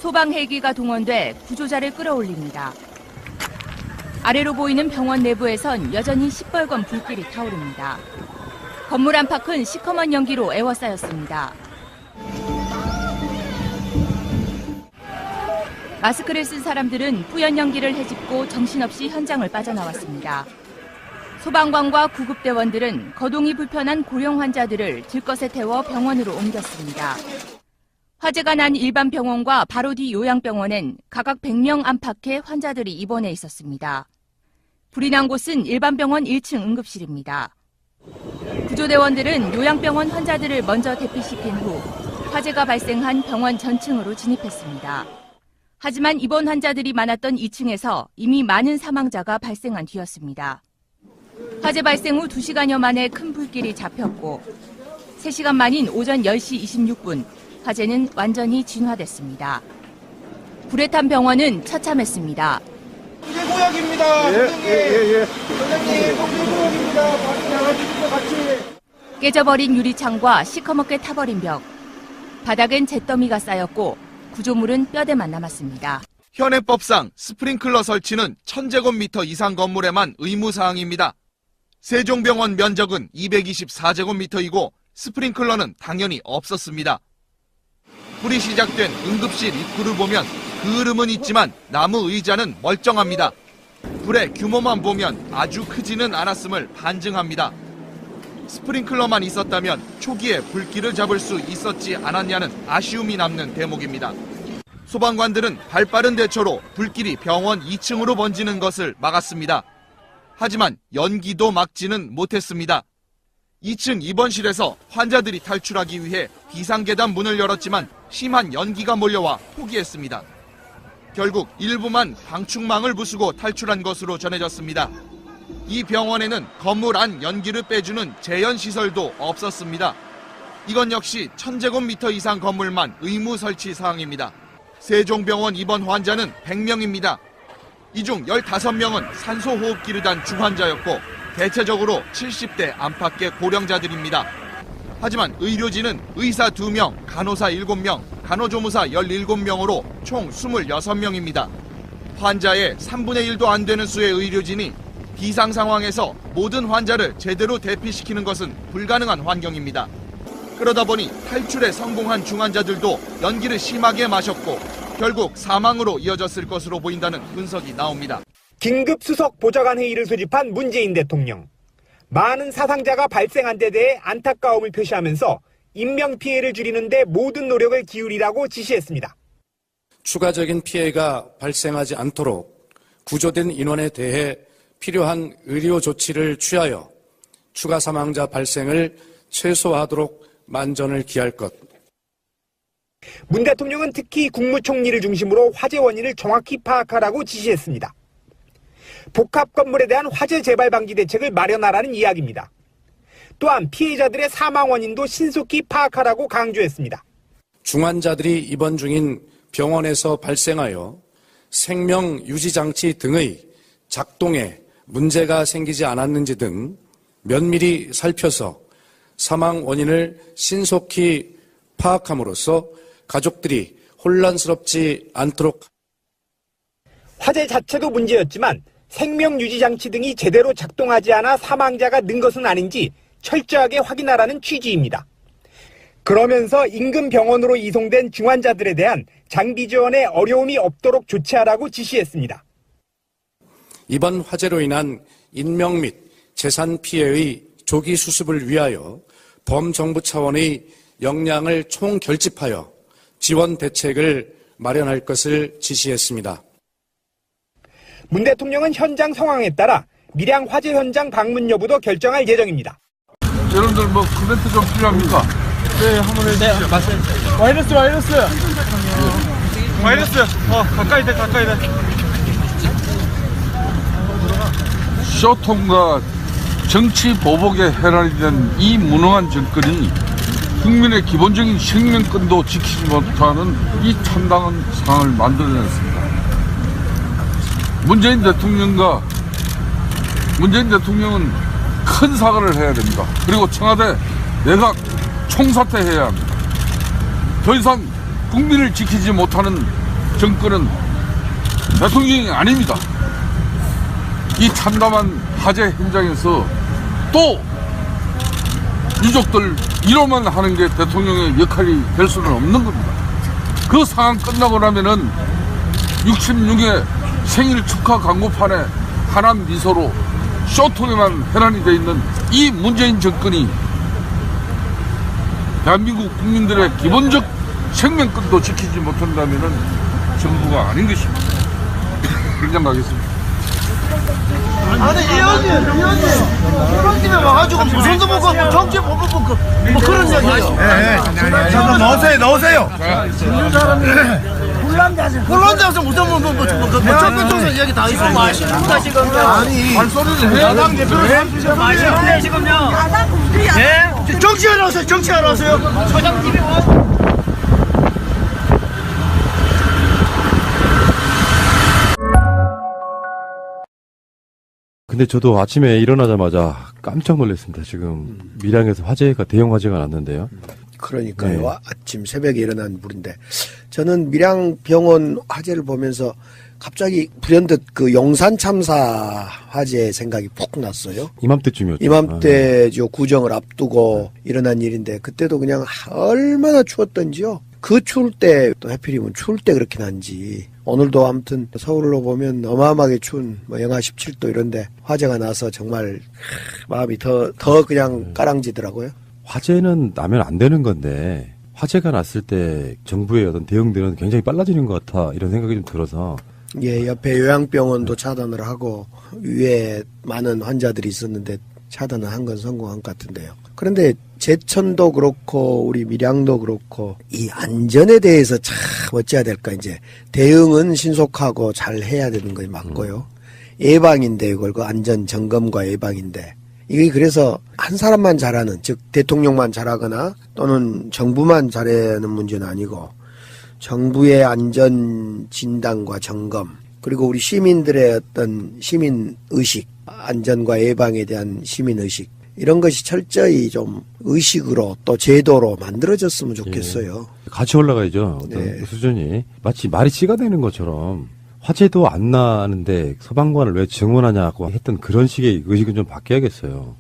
소방 헬기가 동원돼 구조자를 끌어올립니다. 아래로 보이는 병원 내부에선 여전히 시뻘건 불길이 타오릅니다. 건물 안팎은 시커먼 연기로 에워싸였습니다. 마스크를 쓴 사람들은 뿌연 연기를 헤집고 정신없이 현장을 빠져나왔습니다. 소방관과 구급대원들은 거동이 불편한 고령 환자들을 들것에 태워 병원으로 옮겼습니다. 화재가 난 일반 병원과 바로 뒤 요양병원엔 각각 100명 안팎의 환자들이 입원해 있었습니다. 불이 난 곳은 일반 병원 1층 응급실입니다. 구조대원들은 요양병원 환자들을 먼저 대피시킨 후 화재가 발생한 병원 전층으로 진입했습니다. 하지만 입원 환자들이 많았던 2층에서 이미 많은 사망자가 발생한 뒤였습니다. 화재 발생 후 2시간여 만에 큰 불길이 잡혔고 3시간 만인 오전 10시 26분 화재는 완전히 진화됐습니다. 불에 탄 병원은 처참했습니다. 구조구역입니다. 예. 선생님, 구조구역입니다. 밖에 나가주실 것 같이. 깨져버린 유리창과 시커멓게 타버린 벽. 바닥엔 잿더미가 쌓였고 구조물은 뼈대만 남았습니다. 현행법상 스프링클러 설치는 1000제곱미터 이상 건물에만 의무사항입니다. 세종병원 면적은 224제곱미터이고 스프링클러는 당연히 없었습니다. 불이 시작된 응급실 입구를 보면 그 흐름은 있지만 나무 의자는 멀쩡합니다. 불의 규모만 보면 아주 크지는 않았음을 반증합니다. 스프링클러만 있었다면 초기에 불길을 잡을 수 있었지 않았냐는 아쉬움이 남는 대목입니다. 소방관들은 발빠른 대처로 불길이 병원 2층으로 번지는 것을 막았습니다. 하지만 연기도 막지는 못했습니다. 2층 입원실에서 환자들이 탈출하기 위해 비상계단 문을 열었지만 심한 연기가 몰려와 포기했습니다. 결국 일부만 방충망을 부수고 탈출한 것으로 전해졌습니다. 이 병원에는 건물 안 연기를 빼주는 제연시설도 없었습니다. 이건 역시 1000제곱미터 이상 건물만 의무 설치 사항입니다. 세종병원 입원 환자는 100명입니다. 이 중 15명은 산소호흡기를 단 중환자였고 대체적으로 70대 안팎의 고령자들입니다. 하지만 의료진은 의사 2명, 간호사 7명, 간호조무사 17명으로 총 26명입니다. 환자의 3분의 1도 안 되는 수의 의료진이 비상 상황에서 모든 환자를 제대로 대피시키는 것은 불가능한 환경입니다. 그러다 보니 탈출에 성공한 중환자들도 연기를 심하게 마셨고 결국 사망으로 이어졌을 것으로 보인다는 분석이 나옵니다. 긴급 수석 보좌관 회의를 소집한 문재인 대통령. 많은 사상자가 발생한 데 대해 안타까움을 표시하면서 인명피해를 줄이는 데 모든 노력을 기울이라고 지시했습니다. 추가적인 피해가 발생하지 않도록 구조된 인원에 대해 필요한 의료 조치를 취하여 추가 사망자 발생을 최소화하도록 만전을 기할 것. 문 대통령은 특히 국무총리를 중심으로 화재 원인을 정확히 파악하라고 지시했습니다. 복합 건물에 대한 화재 재발 방지 대책을 마련하라는 이야기입니다. 또한 피해자들의 사망 원인도 신속히 파악하라고 강조했습니다. 중환자들이 입원 중인 병원에서 발생하여 생명 유지 장치 등의 작동에 문제가 생기지 않았는지 등 면밀히 살펴서 사망 원인을 신속히 파악함으로써 가족들이 혼란스럽지 않도록. 화재 자체도 문제였지만 생명유지장치 등이 제대로 작동하지 않아 사망자가 는 것은 아닌지 철저하게 확인하라는 취지입니다. 그러면서 인근 병원으로 이송된 중환자들에 대한 장비 지원에 어려움이 없도록 조치하라고 지시했습니다. 이번 화재로 인한 인명 및 재산 피해의 조기 수습을 위하여 범정부 차원의 역량을 총결집하여 지원 대책을 마련할 것을 지시했습니다. 문 대통령은 현장 상황에 따라 밀양 화재 현장 방문 여부도 결정할 예정입니다. 여러분들 뭐 코멘트 좀 필요합니까? 네, 한번 해주세요. 네, 맞습니다. 와이러스. 가까이 돼. 쇼통과 정치 보복에 해랄이 된 이 무능한 정권이 국민의 기본적인 생명권도 지키지 못하는 이 참담한 상황을 만들어냈습니다. 문재인 대통령은 큰 사과를 해야 됩니다. 그리고 청와대 내각 총사퇴해야 합니다. 더 이상 국민을 지키지 못하는 정권은 대통령이 아닙니다. 이 참담한 화재 현장에서 또 유족들 위로만 하는 게 대통령의 역할이 될 수는 없는 겁니다. 그 상황 끝나고 나면은 66의 생일 축하 광고판에 환한 미소로 쇼통에만 해란이 되어 있는 이 문재인 정권이 대한민국 국민들의 기본적 생명권도 지키지 못한다면은 정부가 아닌 것입니다. 당장 가겠습니다. 아니 의원님 그런 집에 와가지고 무슨 거 먹고 정치 보고 뭐 그런 얘기예요. 잠깐 넣으세요. 혼란자서 무슨 정치 얘기 다 있어요. 맛있다 지금. 아니 말소리를 해야 야당 대표를 맛있네 지금요. 예? 정치하러 왔어요. 정치하러 왔어요. 소장집에 와. 근데 저도 아침에 일어나자마자 깜짝 놀랐습니다. 지금 밀양에서 화재가 대형 화재가 났는데요. 그러니까요. 네. 아침 새벽에 일어난 불인데 저는 밀양병원 화재를 보면서 갑자기 불현듯 그 용산 참사 화재 생각이 푹 났어요. 이맘때쯤이었죠. 이맘때 구정을 앞두고 일어난 일인데 그때도 그냥 얼마나 추웠던지요. 그 추울 때 또 하필이면 추울 때 그렇게 난지 오늘도 아무튼 서울로 보면 어마어마하게 추운 뭐 영하 17도 이런데 화재가 나서 정말 마음이 더 그냥 까랑지더라고요. 화재는 나면 안 되는 건데 화재가 났을 때 정부의 어떤 대응들은 굉장히 빨라지는 것 같아 이런 생각이 좀 들어서 예, 옆에 요양병원도 차단을 하고 위에 많은 환자들이 있었는데 차단을 한 건 성공한 것 같은데요. 그런데 제천도 그렇고 우리 밀양도 그렇고 이 안전에 대해서 참 어찌해야 될까. 이제 대응은 신속하고 잘 해야 되는 거 맞고요. 예방인데 이걸 그 안전 점검과 예방인데 이게 그래서 한 사람만 잘하는 즉 대통령만 잘하거나 또는 정부만 잘하는 문제는 아니고 정부의 안전 진단과 점검 그리고 우리 시민들의 어떤 시민의식 안전과 예방에 대한 시민의식 이런 것이 철저히 좀 의식으로 또 제도로 만들어졌으면 좋겠어요. 같이 올라가야죠. 어떤 네. 수준이 마치 말이 씨가 되는 것처럼 화재도 안 나는데 소방관을 왜 증원하냐고 했던 그런 식의 의식은 좀 바뀌어야겠어요.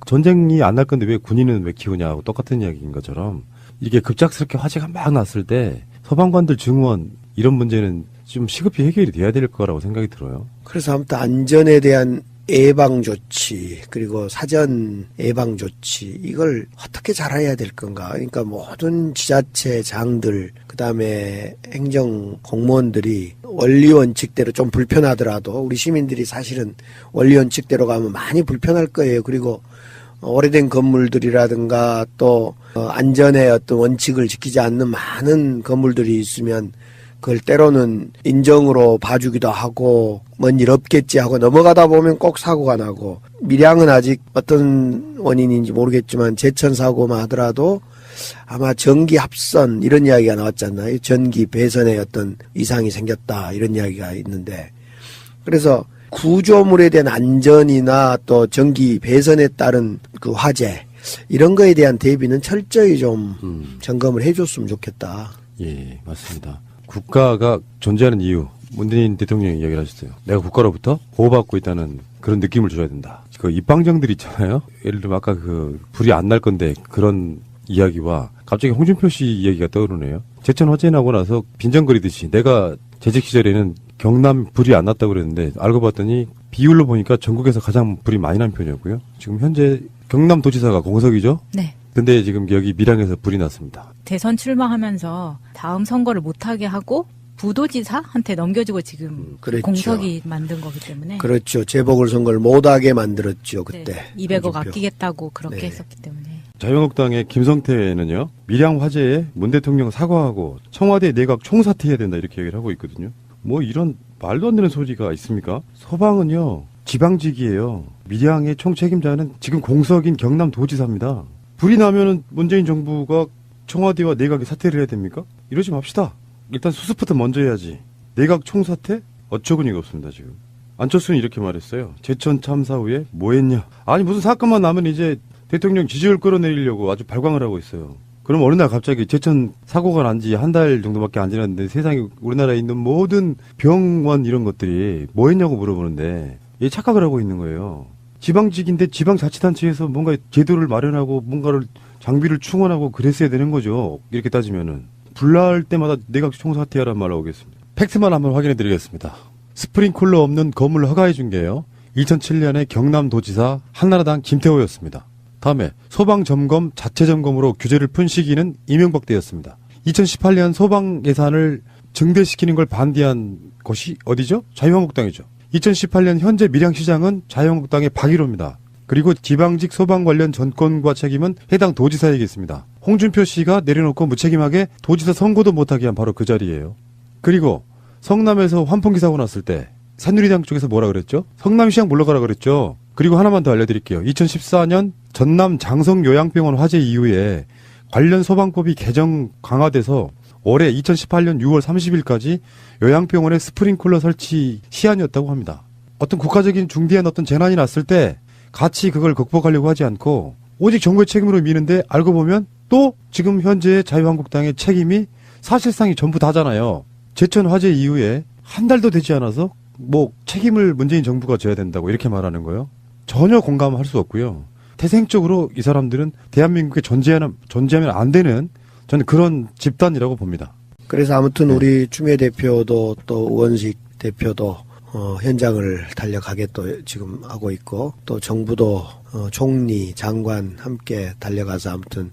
전쟁이 안 날 건데 왜 군인은 왜 키우냐고 똑같은 이야기인 것처럼 이게 급작스럽게 화재가 막 났을 때 소방관들 증원 이런 문제는 좀 시급히 해결이 돼야 될 거라고 생각이 들어요. 그래서 아무튼 안전에 대한 예방 조치 그리고 사전 예방 조치 이걸 어떻게 잘해야 될 건가. 그러니까 모든 지자체장들 그다음에 행정 공무원들이 원리 원칙대로 좀 불편하더라도 우리 시민들이 사실은 원리 원칙대로 가면 많이 불편할 거예요. 그리고 오래된 건물들이라든가 또 안전의 어떤 원칙을 지키지 않는 많은 건물들이 있으면 그걸 때로는 인정으로 봐주기도 하고 뭔 일 없겠지 하고 넘어가다 보면 꼭 사고가 나고 밀양은 아직 어떤 원인인지 모르겠지만 제천 사고만 하더라도 아마 전기 합선 이런 이야기가 나왔잖아요. 전기 배선에 어떤 이상이 생겼다 이런 이야기가 있는데 그래서 구조물에 대한 안전이나 또 전기 배선에 따른 그 화재 이런 거에 대한 대비는 철저히 좀 점검을 해줬으면 좋겠다. 예, 맞습니다. 국가가 존재하는 이유, 문재인 대통령이 이야기를 하셨어요. 내가 국가로부터 보호받고 있다는 그런 느낌을 줘야 된다. 그 입방정들 있잖아요. 예를 들면 아까 그 불이 안 날 건데 그런 이야기와 갑자기 홍준표 씨 이야기가 떠오르네요. 제천 화재 나고 나서 빈정거리듯이 내가 재직 시절에는 경남 불이 안 났다고 그랬는데 알고 봤더니 비율로 보니까 전국에서 가장 불이 많이 난 편이었고요. 지금 현재 경남도지사가 공석이죠? 네. 근데 지금 여기 밀양에서 불이 났습니다. 대선 출마하면서 다음 선거를 못하게 하고 부도지사한테 넘겨주고 지금 그랬죠. 공석이 만든 거기 때문에 그렇죠. 재보궐선거를 못하게 만들었죠. 그때. 네, 200억 홍준표. 아끼겠다고 그렇게 네. 했었기 때문에 자유한국당의 김성태는요, 밀양 화재에 문 대통령 사과하고 청와대 내각 총사퇴해야 된다 이렇게 얘기를 하고 있거든요. 뭐 이런 말도 안 되는 소리가 있습니까? 소방은요 지방직이에요. 밀양의 총책임자는 지금 공석인 경남도지사입니다. 불이 나면은 문재인 정부가 청와대와 내각이 사퇴를 해야 됩니까? 이러지 맙시다. 일단 수습부터 먼저 해야지. 내각 총사퇴? 어처구니가 없습니다 지금. 안철수는 이렇게 말했어요. 제천 참사 후에 뭐 했냐. 아니 무슨 사건만 나면 이제 대통령 지지율 끌어내리려고 아주 발광을 하고 있어요. 그럼 어느 날 갑자기 제천 사고가 난 지 한 달 정도밖에 안 지났는데 세상에 우리나라에 있는 모든 병원 이런 것들이 뭐 했냐고 물어보는데 얘 착각을 하고 있는 거예요. 지방직인데 지방자치단체에서 뭔가 제도를 마련하고 뭔가를 장비를 충원하고 그랬어야 되는 거죠. 이렇게 따지면은. 불날 때마다 내각 총사퇴하란 말 나오겠습니다. 팩트만 한번 확인해 드리겠습니다. 스프링클러 없는 건물 허가해 준 게요. 2007년에 경남도지사 한나라당 김태호였습니다. 다음에 소방점검 자체점검으로 규제를 푼 시기는 이명박 때였습니다. 2018년 소방 예산을 증대시키는 걸 반대한 것이 어디죠? 자유한국당이죠. 2018년 현재 밀양시장은 자유한국당의 박일호입니다. 그리고 지방직 소방 관련 전권과 책임은 해당 도지사에게 있습니다. 홍준표 씨가 내려놓고 무책임하게 도지사 선거도 못하게 한 바로 그 자리예요. 그리고 성남에서 환풍기 사고 났을 때 새누리당 쪽에서 뭐라 그랬죠? 성남시장 물러가라 그랬죠. 그리고 하나만 더 알려드릴게요. 2014년 전남 장성요양병원 화재 이후에 관련 소방법이 개정 강화돼서 올해 2018년 6월 30일까지 요양병원에 스프링클러 설치 시한이었다고 합니다. 어떤 국가적인 중대한 어떤 재난이 났을 때 같이 그걸 극복하려고 하지 않고 오직 정부의 책임으로 미는데 알고 보면 또 지금 현재 자유한국당의 책임이 사실상이 전부 다잖아요. 제천 화재 이후에 한 달도 되지 않아서 뭐 책임을 문재인 정부가 져야 된다고 이렇게 말하는 거예요. 전혀 공감할 수 없고요. 태생적으로 이 사람들은 대한민국에 존재하면 안 되는 저는 그런 집단이라고 봅니다. 그래서 아무튼 우리 추미애 대표도 또 우원식 대표도 현장을 달려가게 또 지금 하고 있고 또 정부도 총리, 장관 함께 달려가서 아무튼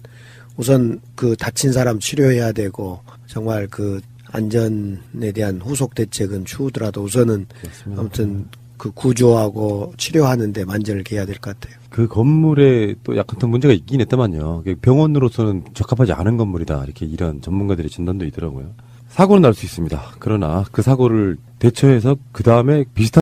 우선 그 다친 사람 치료해야 되고 정말 그 안전에 대한 후속 대책은 추후더라도 우선은 그렇습니다. 아무튼 그 구조하고 치료하는 데 만전을 기해야 될 것 같아요. 그 건물에 또 약간 더 문제가 있긴 했다만요. 병원으로서는 적합하지 않은 건물이다. 이렇게 이런 전문가들의 진단도 있더라고요. 사고는 날 수 있습니다. 그러나 그 사고를 대처해서 그 다음에 비슷한